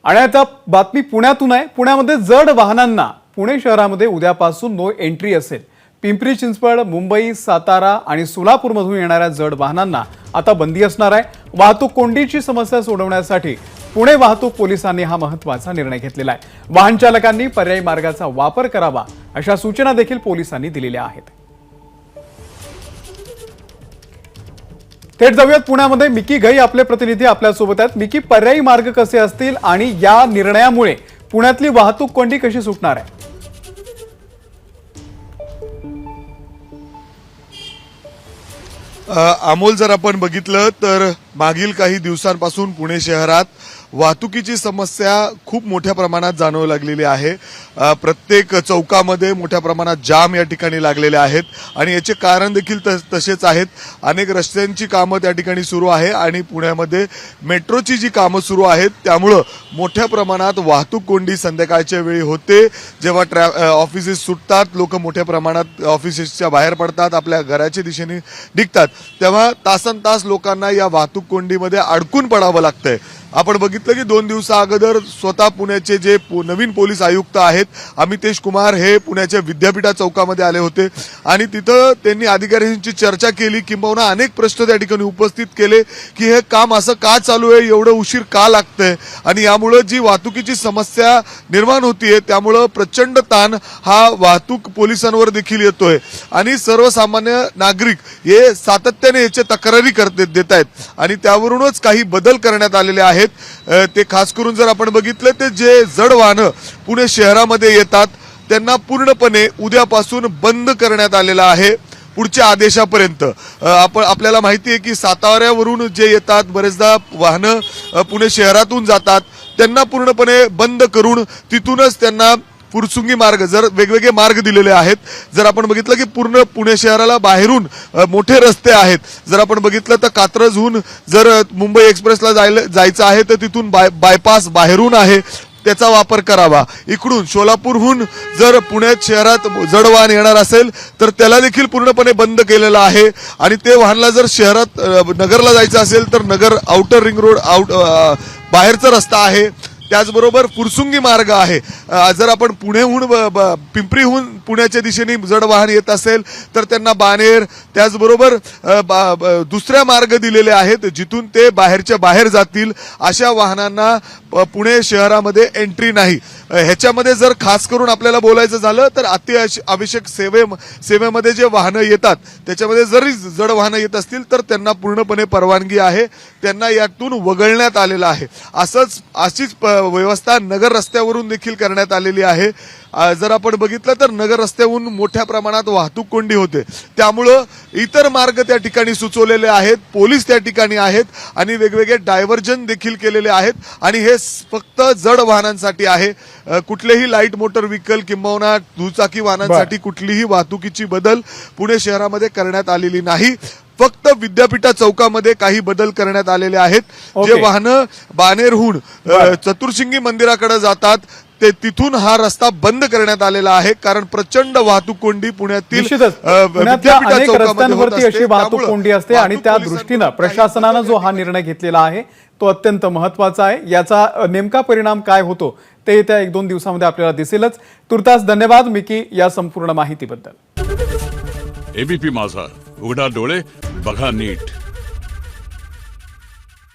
आणि आता बातमी पुण्यातून आहे। पुण्यामध्ये जड वाहनांना पुणे शहरामध्ये उद्यापासून नो एंट्री असेल। पिंपरी चिंचवड, मुंबई, सातारा आणि सोलापूरमधून येणाऱ्या जड वाहनांना आता बंदी असणार आहे। वाहतूक कोंडीची समस्या सोडवण्यासाठी पुणे वाहतूक पोलिसांनी हा महत्त्वाचा निर्णय घेतलेला आहे। वाहन चालकांनी पर्यायी मार्गाचा वापर करावा अशा सूचना देखील पोलिसांनी दिलेल्या आहेत। थेट जाऊयात पुण्यामध्ये। मिकी घई आपले प्रतिनिधी आपल्या सोबत आहेत। मिकी, पर्यायी मार्ग कसे असतील आणि या निर्णयामुळे पुण्यातली वाहतूक कोंडी कशी सुटणार आहे? अमोल, जर आपण बघितलं तर मागील काही दिवसांपासून पुणे शहरात वाहतुकीची समस्या खूप मोठ्या प्रमाणात जाणवू लागलेली आहे। प्रत्येक चौकामध्ये मोठ्या प्रमाणात जाम या ठिकाणी लागलेले आहेत आणि याचे कारण देखील तसेच आहेत। अनेक रस्त्यांची कामं त्या ठिकाणी सुरू आहे आणि पुण्यामध्ये मेट्रोची जी कामं सुरू आहेत त्यामुळं मोठ्या प्रमाणात वाहतूक कोंडी संध्याकाळच्या वेळी होते। जेव्हा ऑफिसेस सुटतात, लोक मोठ्या प्रमाणात ऑफिसेसच्या बाहेर पडतात, आपल्या घराच्या दिशेने निघतात, तेव्हा तासनतास लोकांना या वाहतूक कोंडीमध्ये अडकून पडावं लागतंय। आपण बघितलं की 2 दिवसा अगोदर स्वतः पुण्याचे जे नवीन पोलीस आयुक्त आहेत अमितेश कुमार हे पुण्याच्या विद्यापीठा चौकामध्ये आले होते आणि तिथं त्यांनी अधिकाऱ्यांची चर्चा केली, किंबहुना अनेक प्रश्न त्या ठिकाणी उपस्थित केले की हे काम असं का चालू आहे, एवढं उशीर का लागतंय आणि यामुळे जी वाहतुकीची समस्या निर्माण होतीये त्यामुळे प्रचंड ताण हा वाहतूक पोलिसांवर देखील येतोय आणि सर्वसामान्य नागरिक हे सातत्याने याचे तक्रारी देत आहेत आणि त्यावरूनच काही बदल करण्यात आलेले आहेत। ते खास करून जर आपण बघितलं तर जे जड वाहनं पुणे शहरामध्ये येतात त्यांना पूर्णपणे उद्यापासून बंद करण्यात आलेलं आहे पुढच्या आदेशापर्यंत। आपल्याला माहिती आहे की साताऱ्यावरून जे येतात बरेचदा वाहनं पुणे शहरातून जातात, त्यांना पूर्णपणे बंद करून तिथूनच त्यांना फुरसुंगी मार्ग, जर वेगवेगळे मार्ग दिलेले आहेत। जर आपण बघितलं की पूर्ण पुणे शहराला बाहेरून मोठे रस्ते आहेत, जर आपण बघितलं तर कात्रजहून जर मुंबई एक्सप्रेसला जायचं आहे तर तिथून बायपास बाहेरून आहे, त्याचा वापर करावा। इकडून सोलापूरहून जर पुण्यात शहरात जड वाहन येणार असेल तर त्याला देखील पूर्णपणे बंद केलेलं आहे आणि ते वाहनला जर शहरात नगरला जायचं असेल तर नगर आउटर रिंग रोड बाहेरचा रस्ता आहे, त्याचबरोबर फुरसुंगी मार्ग आहे। जर आपण पुण्याहून पिंपरीहून पुण्याच्या दिशेने जड वाहन येत असेल तर त्यांना बाणेर, त्याचबरोबर दुसऱ्या मार्ग दिलेले आहेत जिथून ते बाहेरच्या बाहेर जातील। अशा वाहनांना पुणे शहरामध्ये एंट्री नाही। ह्याच्यामध्ये जर खास करून आपल्याला बोलायचं झालं तर अत्यावश्यक सेवेमध्ये जे वाहनं येतात त्याच्यामध्ये जरी जड वाहनं येत असतील तर त्यांना पूर्णपणे परवानगी आहे, त्यांना यातून वगळण्यात आलेलं आहे। अशीच व्यवस्था नगर रस्त्यावरून देखील करण्यात आलेली आहे। जर आपण बघितलं तर नगर रस्त्यावरून मोठ्या प्रमाणात वाहतूक कोंडी होते, त्यामुळं इतर मार्ग त्या ठिकाणी सुचवलेले आहेत, पोलीस त्या ठिकाणी आहेत आणि वेगवेगळे डायव्हर्जन देखील केलेले आहेत आणि हे फक्त जड वाहनांसाठी आहे। कुठलेही लाईट मोटर व्हेकल किंबहुना दुचाकी वाहनांसाठी कुठलीही वाहतुकीची बदल पुणे शहरामध्ये करण्यात आलेली नाही। फक्त विद्यापीठा चौकामध्ये काही बदल करण्यात आलेले आहेत। जे वाहनं बाणेरहून चतुर्शिंगी मंदिराकडे जातात ते तिथून हा रस्ता बंद करण्यात आलेला आहे, कारण प्रचंड वाहतूक कोंडी पुण्यातील अनेक रस्त्यांवरती अशी वाहतूक कोंडी असते आणि त्या दृष्टीनं प्रशासनानं जो हा निर्णय घेतलेला आहे तो अत्यंत महत्त्वाचा आहे। याचा नेमका परिणाम काय होतो ते येत्या 1-2 दिवसांमध्ये आपल्याला दिसेलच। तुर्तास धन्यवाद मिकी या संपूर्ण माहितीबद्दल। एबीपी माझा, उघडा डोळे बघा नीट।